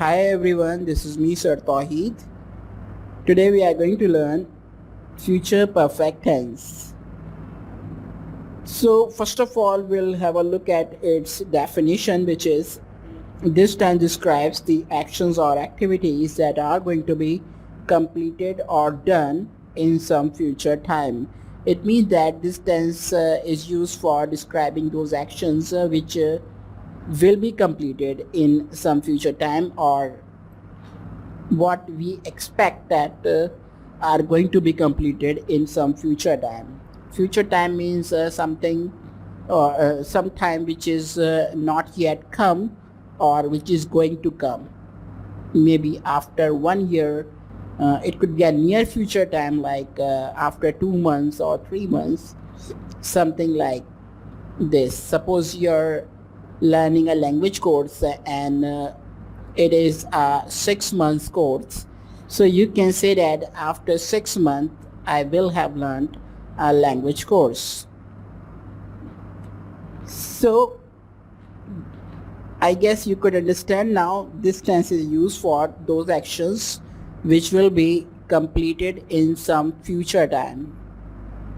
Hi everyone, this is me Sir Tawheed. Today we are going to learn future perfect tense. So first of all we'll have a look at its definition, which is this tense describes the actions or activities that are going to be completed or done in some future time. It means that this tense is used for describing those actions which will be completed in some future time, or what we expect that are going to be completed in some future time. Future time means something or some time which is not yet come or which is going to come. Maybe after 1 year, it could be a near future time, like after 2 months or 3 months, something like this. Suppose you're learning a language course and it is a 6 months course, so you can say that after 6 months I will have learned a language course. So I guess you could understand now this tense is used for those actions which will be completed in some future time,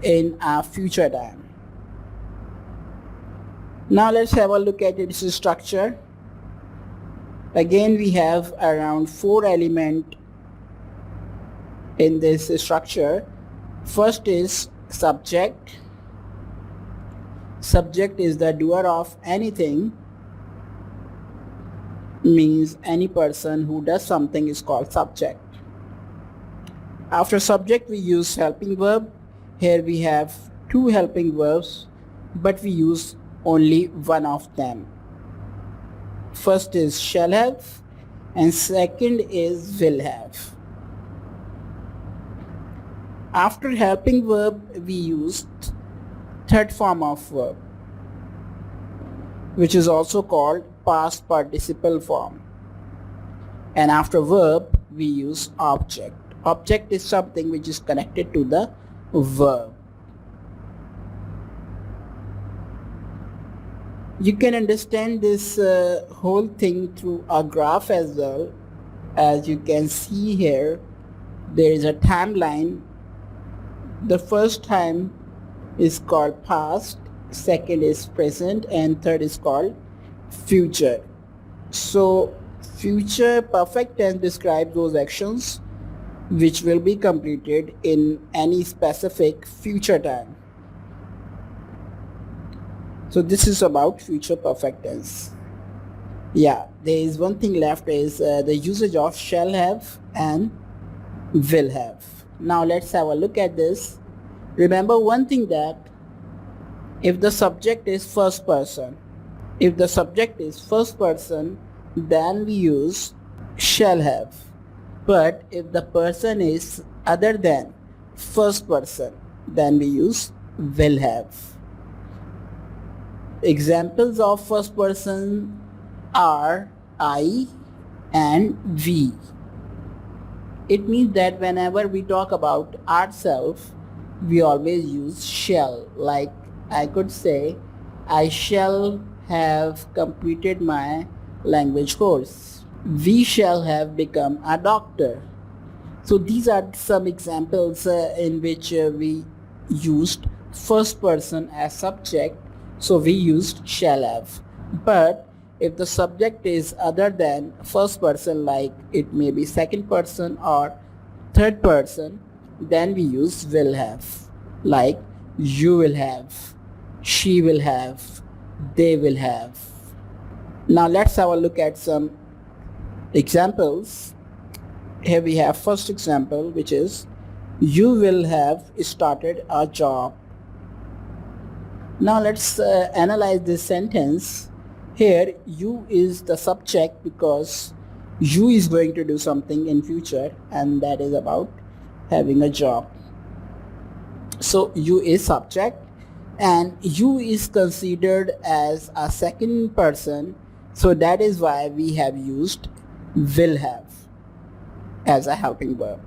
in a future time. Now let's have a look at its structure. Again, we have around 4 elements in this structure. First is subject. Subject is the doer of anything, means any person who does something is called subject. After subject we use helping verb. Here we have 2 helping verbs, but we use only one of them. First is shall have and second is will have. After helping verb we used third form of verb, which is also called past participle form. And after verb we use object. Object is something which is connected to the verb. You can understand this whole thing through a graph as well. As you can see here, there is a timeline. The first time is called past, second is present, and third is called future. So future perfect tense describes those actions which will be completed in any specific future time. So this is about future perfect tense. Yeah, there is one thing left, is the usage of shall have and will have. Now let's have a look at this. Remember one thing, that if the subject is first person, then we use shall have. But if the person is other than first person, then we use will have. Examples of first person are I and we. It means that whenever we talk about ourselves, we always use shall. Like I could say, I shall have completed my language course. We shall have become a doctor. So these are some examples in which we used first person as subject, so we used shall have. But if the subject is other than first person, like it may be second person or third person, then we use will have. Like you will have, she will have, they will have. Now let's have a look at some examples. Here we have first example, which is you will have started a job. Now let's analyze this sentence. Here you is the subject because you is going to do something in future, and that is about having a job. So you is subject and you is considered as a second person, so that is why we have used will have as a helping verb.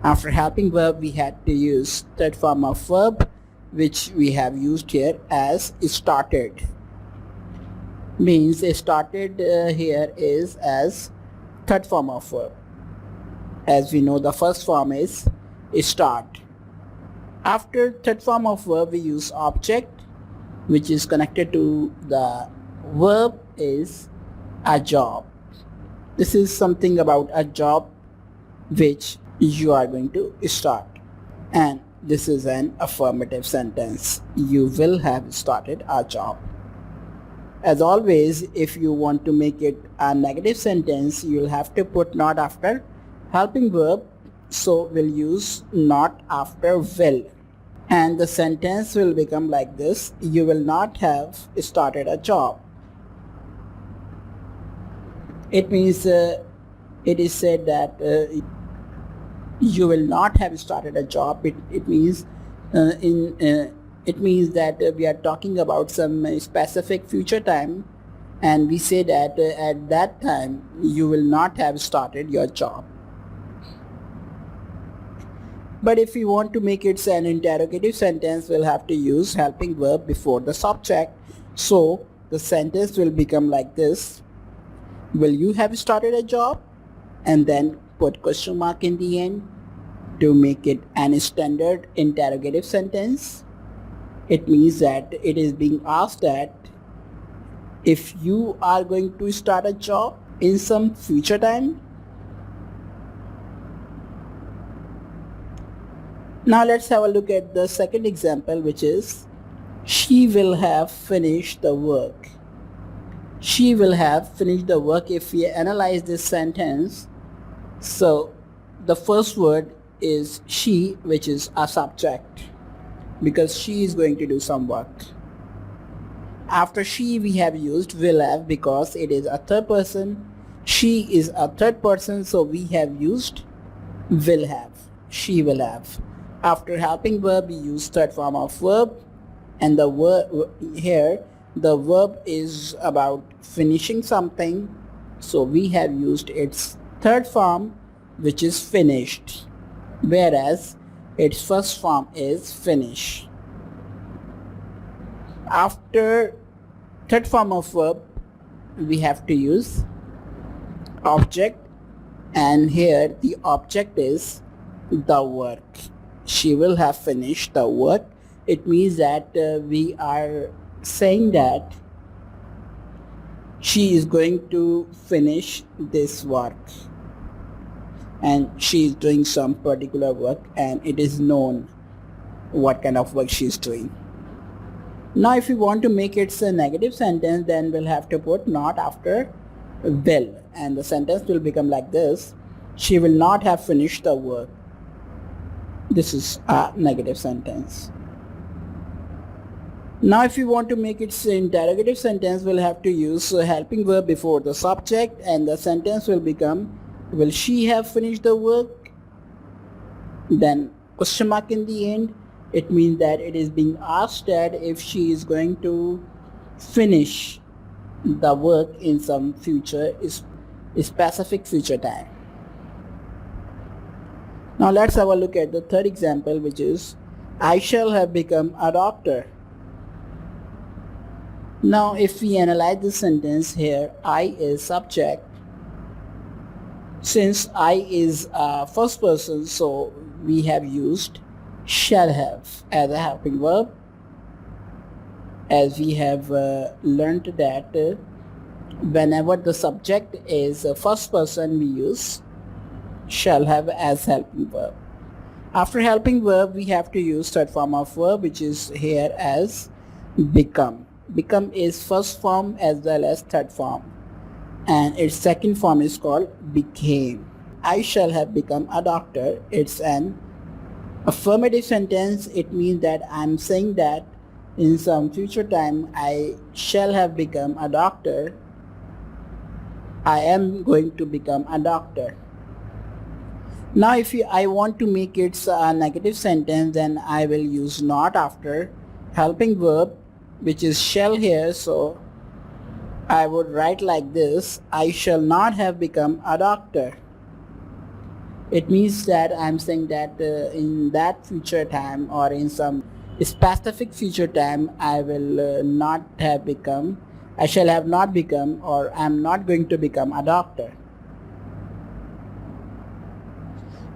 After helping verb we had to use third form of verb, which we have used here as started. Means started here is as third form of verb. As we know, the first form is start. After third form of verb, we use object, which is connected to the verb, is a job. This is something about a job which you are going to start. And this is an affirmative sentence. You will have started a job. As always, if you want to make it a negative sentence, you'll have to put not after helping verb. So we'll use not after will. And the sentence will become like this: you will not have started a job. It means it is said that you will not have started a job. It means that we are talking about some specific future time, and we say that at that time you will not have started your job. But if we want to make it an interrogative sentence, we'll have to use helping verb before the subject. So the sentence will become like this: will you have started a job? And then put question mark in the end to make it an standard interrogative sentence. It means that it is being asked that if you are going to start a job in some future time. Now let's have a look at the second example, which is she will have finished the work. She will have finished the work. If we analyze this sentence, so the first word is she, which is a subject, because she is going to do some work. After she, we have used will have because it is a third person. She is a third person, so we have used will have. She will have. After helping verb, we use third form of verb, and the verb here, the verb is about finishing something, so we have used its third form, which is finished, whereas its first form is finish. After third form of verb, we have to use object, and here the object is the work. She will have finished the work. It means that we are saying that she is going to finish this work, and she is doing some particular work, and it is known what kind of work she is doing. Now if we want to make it a negative sentence, then we'll have to put not after will, and the sentence will become like this: she will not have finished the work. This is a negative sentence. Now if we want to make it an interrogative sentence, we'll have to use a helping verb before the subject, and the sentence will become: will she have finished the work? Then question mark in the end. It means that it is being asked that if she is going to finish the work in some future, specific future time. Now let's have a look at the third example, which is I shall have become a doctor. Now if we analyze the sentence here, I is subject. Since I is a first person, so we have used shall have as a helping verb, as we have learned that whenever the subject is a first person, we use shall have as helping verb. After helping verb, we have to use third form of verb, which is here as become. Become is first form as well as third form, and its second form is called became. I shall have become a doctor. It's an affirmative sentence. It means that I'm saying that in some future time I shall have become a doctor. I am going to become a doctor. Now if I want to make it a negative sentence, then I will use not after helping verb, which is shall here. So I would write like this: I shall not have become a doctor. It means that I'm saying that in that future time, or in some specific future time, I will not have become, I shall have not become, or I'm not going to become a doctor.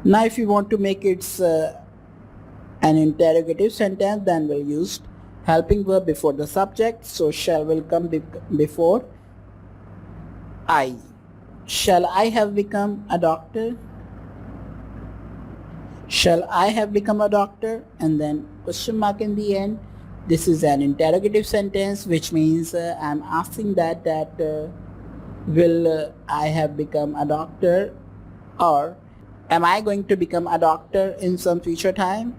Now if you want to make it an interrogative sentence, then we'll use helping verb before the subject. So shall will come before I. Shall I have become a doctor? Shall I have become a doctor? And then question mark in the end. This is an interrogative sentence, which means I'm asking that will I have become a doctor, or am I going to become a doctor in some future time?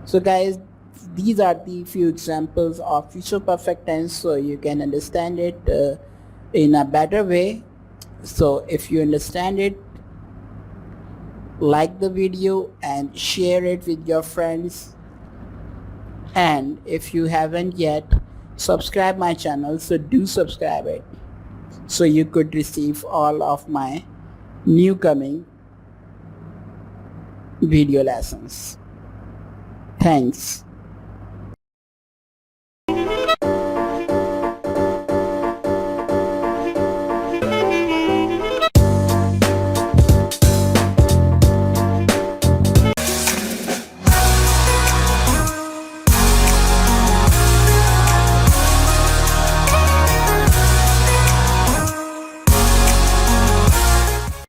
So guys, these are the few examples of future perfect tense, so you can understand it in a better way. So if you understand it, like the video and share it with your friends, and if you haven't yet, subscribe my channel, so do subscribe it so you could receive all of my new coming video lessons. Thanks.